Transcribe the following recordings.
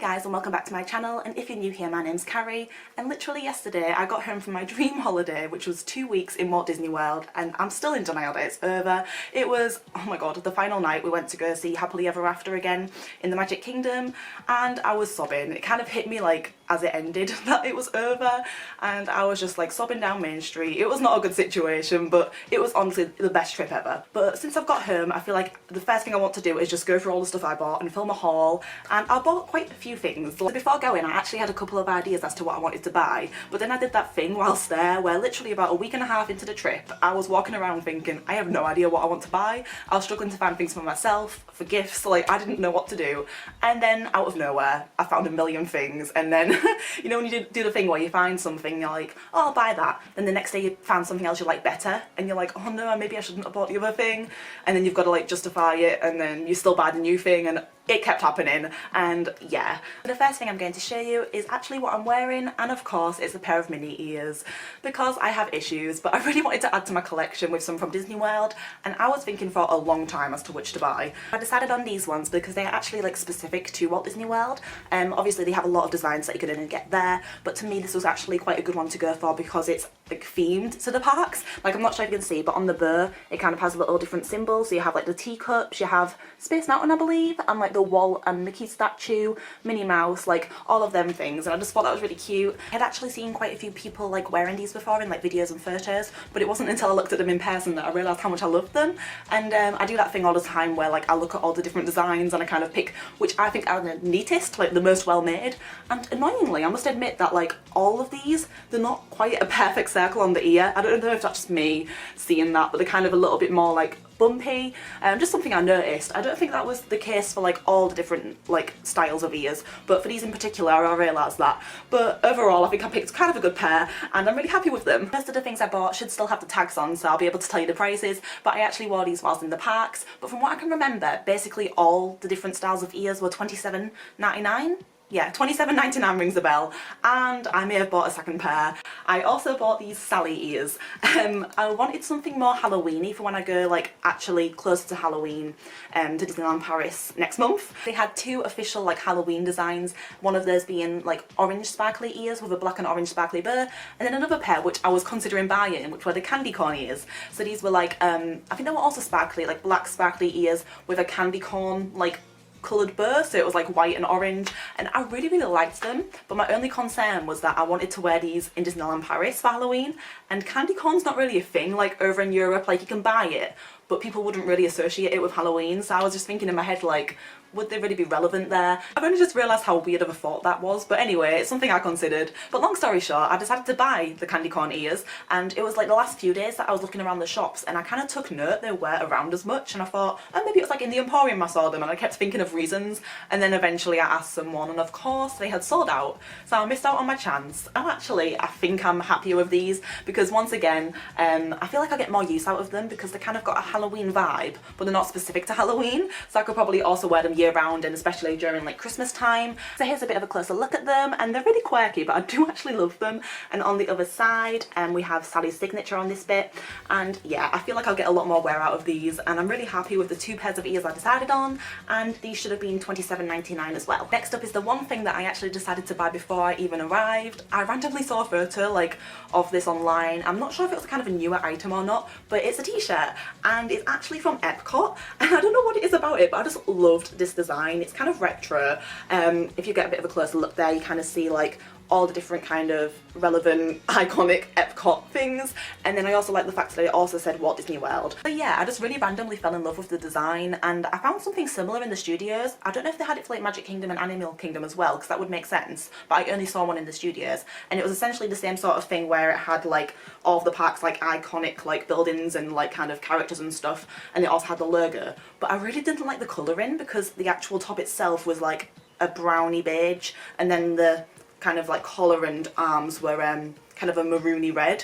guys, and welcome back to my channel, and if you're new here, my name's Carrie, and literally yesterday I got home from my dream holiday, which was 2 weeks in Walt Disney World, and I'm still in denial that it's over. It was, oh my god, the final night we went to go see Happily Ever After again in the Magic Kingdom, and I was sobbing. It kind of hit me like as it ended that it was over, and I was just like sobbing down Main Street. It was not a good situation, but it was honestly the best trip ever. But since I've got home, I feel like the first thing I want to do is just go through all the stuff I bought and film a haul, and I bought quite a few things. So before going, I actually had a couple of ideas as to what I wanted to buy, but then I did that thing whilst there where literally about a week and a half into the trip I was walking around thinking I have no idea what I want to buy. I was struggling to find things for myself, for gifts, like I didn't know what to do, and then out of nowhere I found a million things. And then you know when you do the thing where you find something, you're like, oh, I'll buy that, then the next day you found something else you like better and you're like, oh no, maybe I shouldn't have bought the other thing, and then you've got to like justify it, and then you still buy the new thing, and it kept happening. And yeah, the first thing I'm going to show you is actually what I'm wearing, and of course it's a pair of mini ears because I have issues, but I really wanted to add to my collection with some from Disney World, and I was thinking for a long time as to which to buy. I decided on these ones because they're actually like specific to Walt Disney World. Obviously they have a lot of designs that you can only get there, but to me this was actually quite a good one to go for because it's like themed to the parks. Like, I'm not sure if you can see, but on the bow it kind of has little different symbols. So you have like the teacups, you have Space Mountain I believe, and like the Walt and Mickey statue, Minnie Mouse, like all of them things, and I just thought that was really cute. I had actually seen quite a few people like wearing these before in like videos and photos, but it wasn't until I looked at them in person that I realised how much I loved them. And I do that thing all the time where like I look at all the different designs and I kind of pick which I think are the neatest, like the most well made, and annoyingly I must admit that like all of these, they're not quite a perfect circle on the ear. I don't know if that's just me seeing that, but they're kind of a little bit more like bumpy. Just something I noticed. I don't think that was the case for like all the different like styles of ears, but for these in particular I realised that. But overall I think I picked kind of a good pair and I'm really happy with them. Most of the things I bought should still have the tags on, so I'll be able to tell you the prices, but I actually wore these whilst in the parks. But from what I can remember, basically all the different styles of ears were $27.99. Yeah, $27.99 rings a bell, and I may have bought a second pair. I also bought these Sally ears. I wanted something more Halloween-y for when I go like actually closer to Halloween to Disneyland Paris next month. They had two official like Halloween designs, one of those being like orange sparkly ears with a black and orange sparkly bow, and then another pair which I was considering buying, which were the candy corn ears. So these were like, I think they were also sparkly, like black sparkly ears with a candy corn like coloured bow, so it was like white and orange, and I really liked them. But my only concern was that I wanted to wear these in Disneyland Paris for Halloween, and candy corn's not really a thing like over in Europe. Like, you can buy it, but people wouldn't really associate it with Halloween, so I was just thinking in my head like, would they really be relevant there? I've only just realised how weird of a thought that was, but anyway, it's something I considered. But long story short, I decided to buy the candy corn ears, and it was like the last few days that I was looking around the shops, and I kind of took note they weren't around as much, and I thought, oh, maybe it was like in the Emporium I saw them, and I kept thinking of reasons, and then eventually I asked someone, and of course they had sold out, so I missed out on my chance. And actually, I think I'm happier with these, because once again, I feel like I get more use out of them because they kind of got a Halloween vibe, but they're not specific to Halloween, so I could probably also wear them year round, and especially during like Christmas time. So here's a bit of a closer look at them, and they're really quirky, but I do actually love them. And on the other side, we have Sally's signature on this bit, and yeah, I feel like I'll get a lot more wear out of these, and I'm really happy with the two pairs of ears I decided on, and these should have been $27.99 as well. Next up is the one thing that I actually decided to buy before I even arrived. I randomly saw a photo like of this online. I'm not sure if it was kind of a newer item or not, but it's a t-shirt, and it's actually from Epcot, and I don't know what it is about it, but I just loved this design. It's kind of retro. If you get a bit of a closer look there, you kind of see like all the different kind of relevant iconic Epcot things, and then I also like the fact that it also said Walt Disney World. But yeah, I just really randomly fell in love with the design, and I found something similar in the studios. I don't know if they had it for like Magic Kingdom and Animal Kingdom as well, because that would make sense, but I only saw one in the studios, and it was essentially the same sort of thing where it had like all of the parks like iconic like buildings and like kind of characters and stuff, and it also had the logo. But I really didn't like the colouring because the actual top itself was like a browny beige, and then the kind of like collar and arms were kind of a maroony red.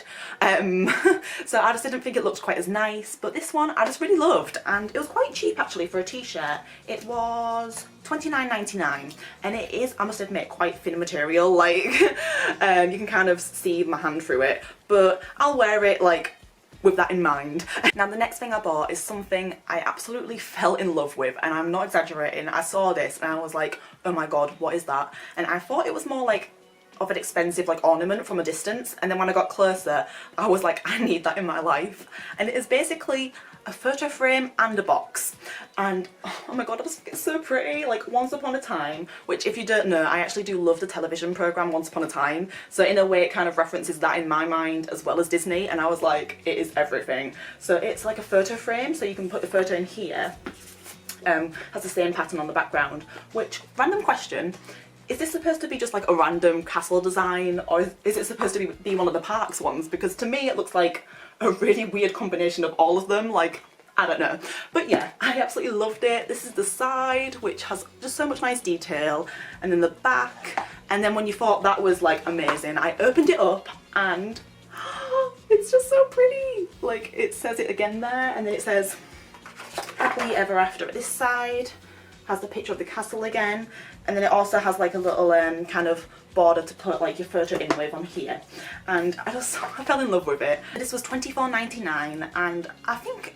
So I just didn't think it looked quite as nice, but this one I just really loved, and it was quite cheap actually for a t-shirt. It was $29.99, and it is, I must admit, quite thin material. Like you can kind of see my hand through it, but I'll wear it like with that in mind. Now the next thing I bought is something I absolutely fell in love with, and I'm not exaggerating. I saw this and I was like, oh my god, what is that? And I thought it was more like of an expensive like ornament from a distance, and then when I got closer I was like, I need that in my life. And it is basically a photo frame and a box, and oh my god, I just think it's so pretty. Like Once Upon a Time, which if you don't know, I actually do love the television program Once Upon a Time, so in a way it kind of references that in my mind as well as Disney, and I was like, it is everything. So it's like a photo frame, so you can put the photo in here. Has the same pattern on the background, which, random question, is this supposed to be just like a random castle design, or is it supposed to be one of the parks ones? Because to me it looks like a really weird combination of all of them, like, I don't know. But yeah, I absolutely loved it. This is the side, which has just so much nice detail, and then the back, and then when you thought that was like amazing, I opened it up and it's just so pretty. Like, it says it again there, and then it says happily ever after at this side. Has the picture of the castle again, and then it also has like a little kind of border to put like your photo in with on here, and I fell in love with it. This was $24.99, and I think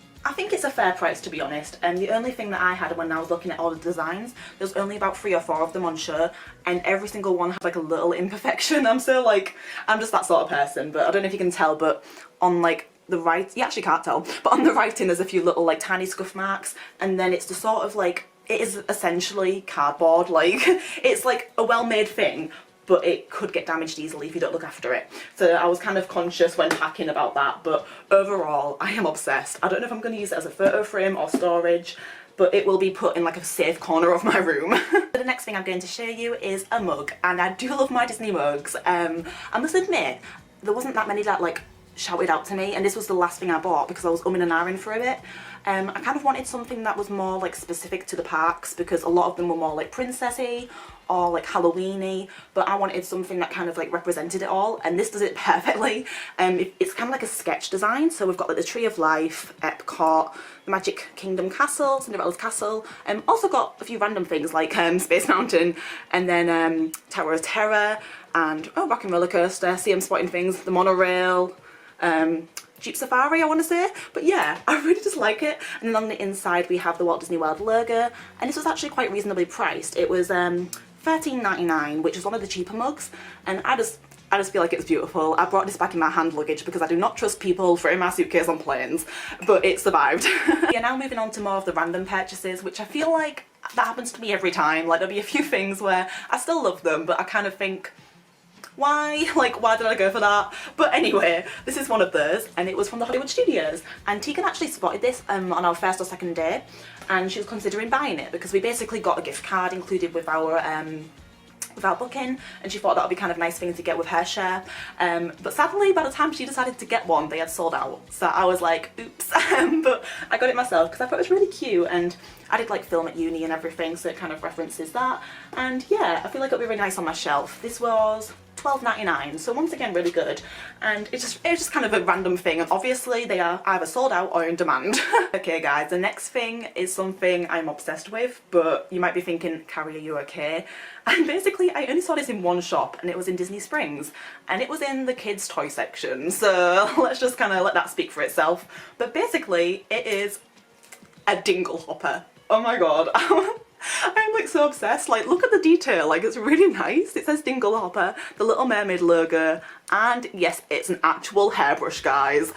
it's a fair price, to be honest. And the only thing that I had when I was looking at all the designs, there's only about 3 or 4 of them on show, and every single one had like a little imperfection. I'm just that sort of person. But I don't know if you can tell, but on like the right, you actually can't tell, but on the writing there's a few little like tiny scuff marks, and then it's the sort of like, it is essentially cardboard. Like, it's like a well-made thing, but it could get damaged easily if you don't look after it. So I was kind of conscious when packing about that, but overall I am obsessed. I don't know if I'm going to use it as a photo frame or storage, but it will be put in like a safe corner of my room. The next thing I'm going to show you is a mug, and I do love my Disney mugs. I must admit, there wasn't that many that like shouted out to me, and this was the last thing I bought because I was umming and ahhing for a bit. I kind of wanted something that was more like specific to the parks, because a lot of them were more like princessy or like Halloweeny, but I wanted something that kind of like represented it all, and this does it perfectly. It's kind of like a sketch design, so we've got like the Tree of Life, Epcot, the Magic Kingdom Castle, Cinderella's Castle, also got a few random things like Space Mountain, and then Tower of Terror, and Rock and Roller Coaster, see I'm spotting things, the monorail, Jeep Safari, I want to say. But yeah, I really just like it. And then on the inside we have the Walt Disney World logo, and this was actually quite reasonably priced. It was $13.99, which is one of the cheaper mugs, and I just feel like it's beautiful. I brought this back in my hand luggage because I do not trust people throwing my suitcase on planes, but it survived. Yeah, now moving on to more of the random purchases, which I feel like that happens to me every time. Like, there'll be a few things where I still love them, but I kind of think, why? Like, why did I go for that? But anyway, this is one of those, and it was from the Hollywood Studios. And Tegan actually spotted this on our first or second day, and she was considering buying it because we basically got a gift card included with our booking, and she thought that would be kind of a nice thing to get with her share. But sadly, by the time she decided to get one, they had sold out. So I was like, oops. But I got it myself because I thought it was really cute, and I did like film at uni and everything, so it kind of references that. And yeah, I feel like it'll be really nice on my shelf. This was $12.99, so once again really good, and it's just kind of a random thing, and obviously they are either sold out or in demand. Okay guys, the next thing is something I'm obsessed with, but you might be thinking, Carrie, are you okay? And basically I only saw this in one shop, and it was in Disney Springs, and it was in the kids toy section, so let's just kind of let that speak for itself. But basically it is a dingle hopper. Oh my god. I'm like so obsessed. Like, look at the detail, like it's really nice. It says Dingle Hopper, the Little Mermaid logo, and yes, it's an actual hairbrush, guys.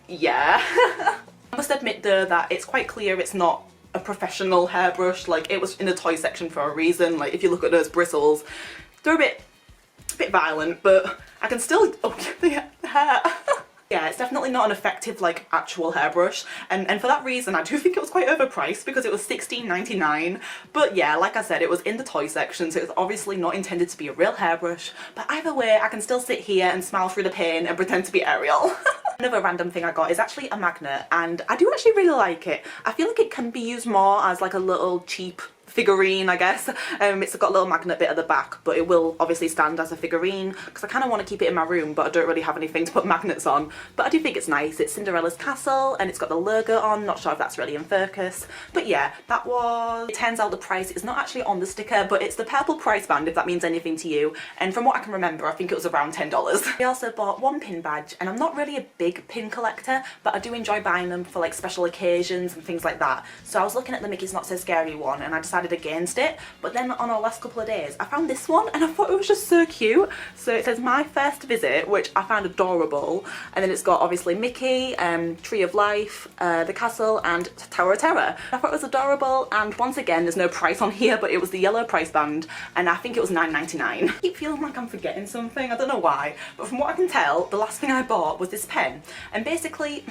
Yeah. I must admit though that it's quite clear it's not a professional hairbrush. Like, it was in the toy section for a reason. Like, if you look at those bristles, they're a bit violent, but I can still, the hair. Yeah, it's definitely not an effective like actual hairbrush, and for that reason I do think it was quite overpriced because it was $16.99. But yeah, like I said, it was in the toy section, so it's obviously not intended to be a real hairbrush, but either way I can still sit here and smile through the pain and pretend to be Ariel. Another random thing I got is actually a magnet, and I do actually really like it. I feel like it can be used more as like a little cheap figurine, I guess. It's got a little magnet bit at the back, but it will obviously stand as a figurine because I kind of want to keep it in my room, but I don't really have anything to put magnets on. But I do think it's nice. It's Cinderella's castle and it's got the logo on. Not sure if that's really in focus, but yeah, that was, it turns out the price is not actually on the sticker, but it's the purple price band, if that means anything to you. And from what I can remember, I think it was around $10. I also bought one pin badge, and I'm not really a big pin collector, but I do enjoy buying them for like special occasions and things like that. So I was looking at the Mickey's Not So Scary one and I decided against it, but then on our last couple of days I found this one and I thought it was just so cute. So it says My First Visit, which I found adorable, and then it's got obviously Mickey, Tree of Life, the castle and Tower of Terror. I thought it was adorable, and once again there's no price on here, but it was the yellow price band and I think it was $9.99. I keep feeling like I'm forgetting something, I don't know why, but from what I can tell the last thing I bought was this pen. And basically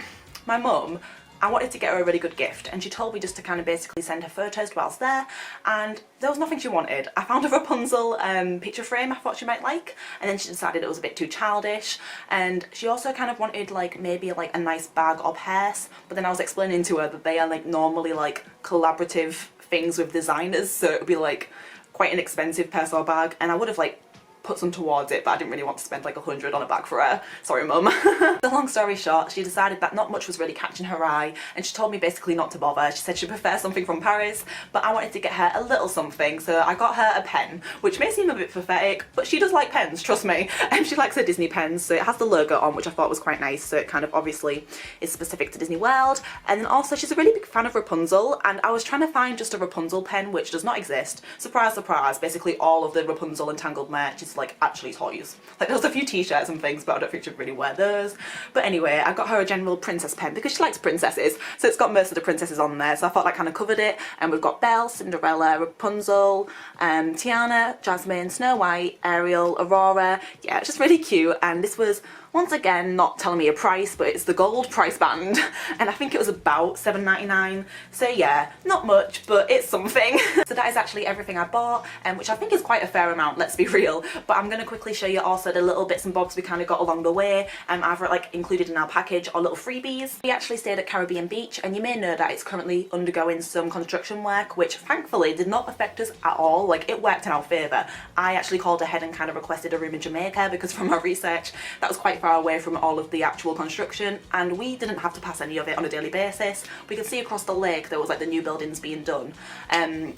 my mum, I wanted to get her a really good gift and she told me just to kind of basically send her photos whilst there, and there was nothing she wanted. I found a Rapunzel picture frame I thought she might like, and then she decided it was a bit too childish, and she also kind of wanted like maybe like a nice bag or purse, but then I was explaining to her that they are like normally like collaborative things with designers, so it would be like quite an expensive purse or bag, and I would have like put some towards it, but I didn't really want to spend like 100 on a bag for her. Sorry mum. The long story short, she decided that not much was really catching her eye and she told me basically not to bother. She said she'd prefer something from Paris, but I wanted to get her a little something, so I got her a pen, which may seem a bit pathetic, but she does like pens, trust me. And she likes her Disney pens, so it has the logo on, which I thought was quite nice, so it kind of obviously is specific to Disney World. And then also she's a really big fan of Rapunzel, and I was trying to find just a Rapunzel pen, which does not exist. Surprise, surprise, basically all of the Rapunzel and Tangled merch is like actually toys. Like there was a few t-shirts and things, but I don't think she'd really wear those. But anyway, I got her a general princess pen because she likes princesses, so it's got most of the princesses on there, so I thought that kind of covered it. And we've got Belle, Cinderella, Rapunzel, Tiana, Jasmine, Snow White, Ariel, Aurora. Yeah, it's just really cute, and this was once again not telling me a price, but it's the gold price band and I think it was about $7.99, so yeah, not much, but it's something. So that is actually everything I bought, which I think is quite a fair amount, let's be real. But I'm going to quickly show you also the little bits and bobs we kind of got along the way, either like included in our package or little freebies. We actually stayed at Caribbean Beach, and you may know that it's currently undergoing some construction work, which thankfully did not affect us at all. Like it worked in our favour. I actually called ahead and kind of requested a room in Jamaica because from our research that was quite far away from all of the actual construction, and we didn't have to pass any of it on a daily basis. We could see across the lake there was like the new buildings being done,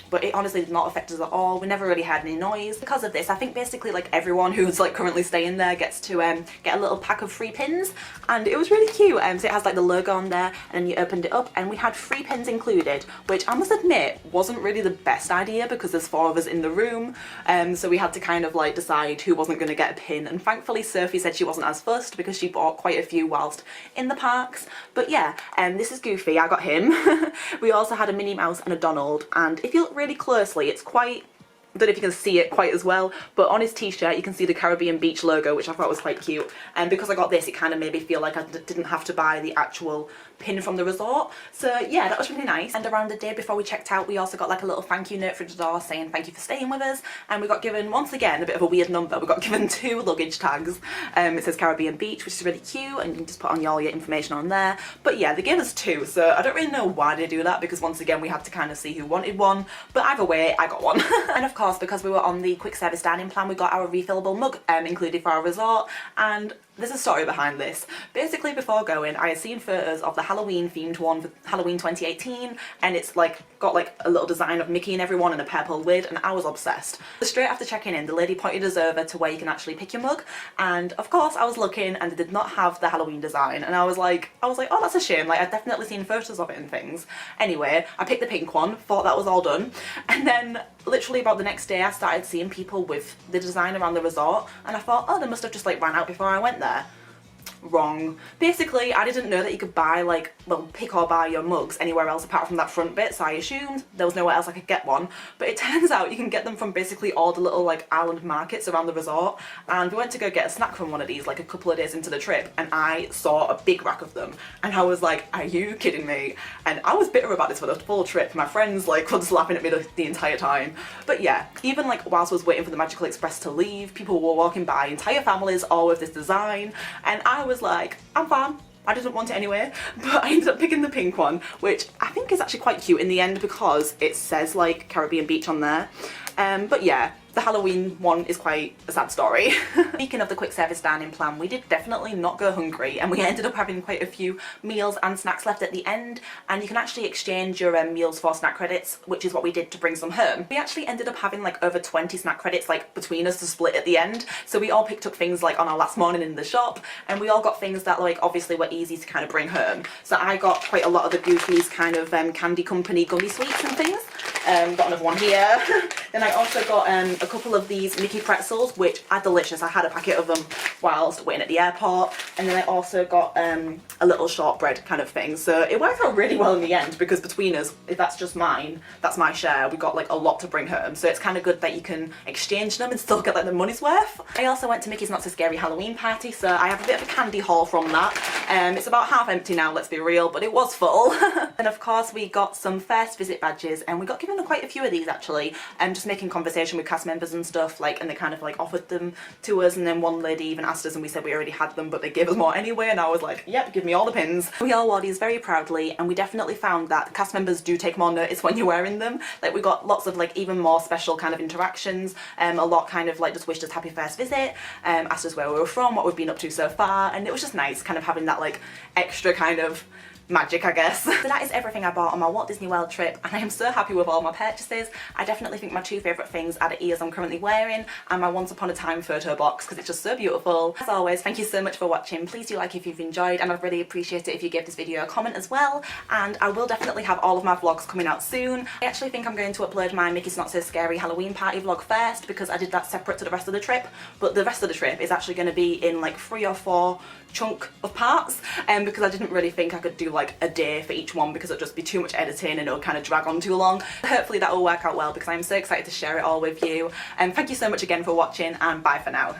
but it honestly did not affect us at all. We never really had any noise. Because of this, I think basically like everyone who's like currently staying there gets to get a little pack of free pins, and it was really cute. So it has like the logo on there, and then you opened it up and we had free pins included, which I must admit wasn't really the best idea because there's 4 of us in the room, so we had to kind of like decide who wasn't going to get a pin, and thankfully Sophie said she wasn't as fussed because she bought quite a few whilst in the parks. But yeah, this is Goofy, I got him. We also had a Minnie Mouse and a Donald, and if you look really closely it's quite, I don't know if you can see it quite as well, but on his t-shirt you can see the Caribbean Beach logo, which I thought was quite cute. And because I got this, it kind of made me feel like I didn't have to buy the actual pin from the resort. So yeah, that was really nice. And around the day before we checked out, we also got like a little thank you note through the door saying thank you for staying with us, and we got given, once again, a bit of a weird number. We got given 2 luggage tags. It says Caribbean Beach, which is really cute, and you can just put on all your information on there. But yeah, they gave us 2, so I don't really know why they do that, because once again we had to kind of see who wanted one, but either way I got one. And of course, because we were on the quick service dining plan, we got our refillable mug included for our resort. And there's a story behind this. Basically, before going, I had seen photos of the Halloween themed one for Halloween 2018, and it's like got like a little design of Mickey and everyone and a purple lid, and I was obsessed. So straight after checking in, the lady pointed us over to where you can actually pick your mug, and of course I was looking and they did not have the Halloween design, and I was like, oh, that's a shame. Like I'd definitely seen photos of it and things. Anyway, I picked the pink one, thought that was all done, and then literally about the next day I started seeing people with the design around the resort, and I thought, oh, they must have just like ran out before I went there. Wrong. Basically, I didn't know that you could buy like, well, pick or buy your mugs anywhere else apart from that front bit, so I assumed there was nowhere else I could get one. But it turns out you can get them from basically all the little like island markets around the resort, and we went to go get a snack from one of these like a couple of days into the trip, and I saw a big rack of them, and I was like, are you kidding me? And I was bitter about this for the full trip. My friends like were just laughing at me the entire time. But yeah, even like whilst I was waiting for the Magical Express to leave, people were walking by, entire families all with this design, and I was like, I'm fine, I didn't want it anyway, but I ended up picking the pink one, which I think is actually quite cute in the end because it says like Caribbean Beach on there. But yeah, the Halloween one is quite a sad story. Speaking of the quick service dining plan, we did definitely not go hungry, and we ended up having quite a few meals and snacks left at the end, and you can actually exchange your meals for snack credits, which is what we did to bring some home. We actually ended up having like over 20 snack credits like between us to split at the end, so we all picked up things like on our last morning in the shop, and we all got things that like obviously were easy to kind of bring home. So I got quite a lot of the Goofy's kind of candy company gummy sweets and things. Got another one here. Then I also got a couple of these Mickey pretzels, which are delicious. I had a packet of them whilst waiting at the airport. And then I also got a little shortbread kind of thing. So it worked out really well in the end, because between us, if that's just mine, that's my share. We got like a lot to bring home. So it's kind of good that you can exchange them and still get like the money's worth. I also went to Mickey's Not So Scary Halloween party, so I have a bit of a candy haul from that. It's about half empty now, let's be real, but it was full. And of course we got some first visit badges, and we got given quite a few of these actually, just making conversation with cast members and stuff, like, and they kind of like offered them to us, and then one lady even asked us and we said we already had them, but they gave us more anyway, and I was like, yep, give me all the pins. We all wore these very proudly, and we definitely found that cast members do take more notice when you're wearing them. Like, we got lots of like even more special kind of interactions, a lot kind of like just wished us happy first visit, asked us where we were from, what we've been up to so far, and it was just nice kind of having that like extra kind of magic, I guess. So that is everything I bought on my Walt Disney World trip, and I am so happy with all my purchases. I definitely think my two favourite things are the ears I'm currently wearing and my Once Upon a Time photo box, because it's just so beautiful. As always, thank you so much for watching. Please do like if you've enjoyed, and I'd really appreciate it if you gave this video a comment as well, and I will definitely have all of my vlogs coming out soon. I actually think I'm going to upload my Mickey's Not So Scary Halloween party vlog first, because I did that separate to the rest of the trip, but the rest of the trip is actually going to be in like 3 or 4 chunk of parts, because I didn't really think I could do like a day for each one, because it'd just be too much editing and it'll kind of drag on too long. Hopefully that will work out well, because I'm so excited to share it all with you. And thank you so much again for watching, and bye for now.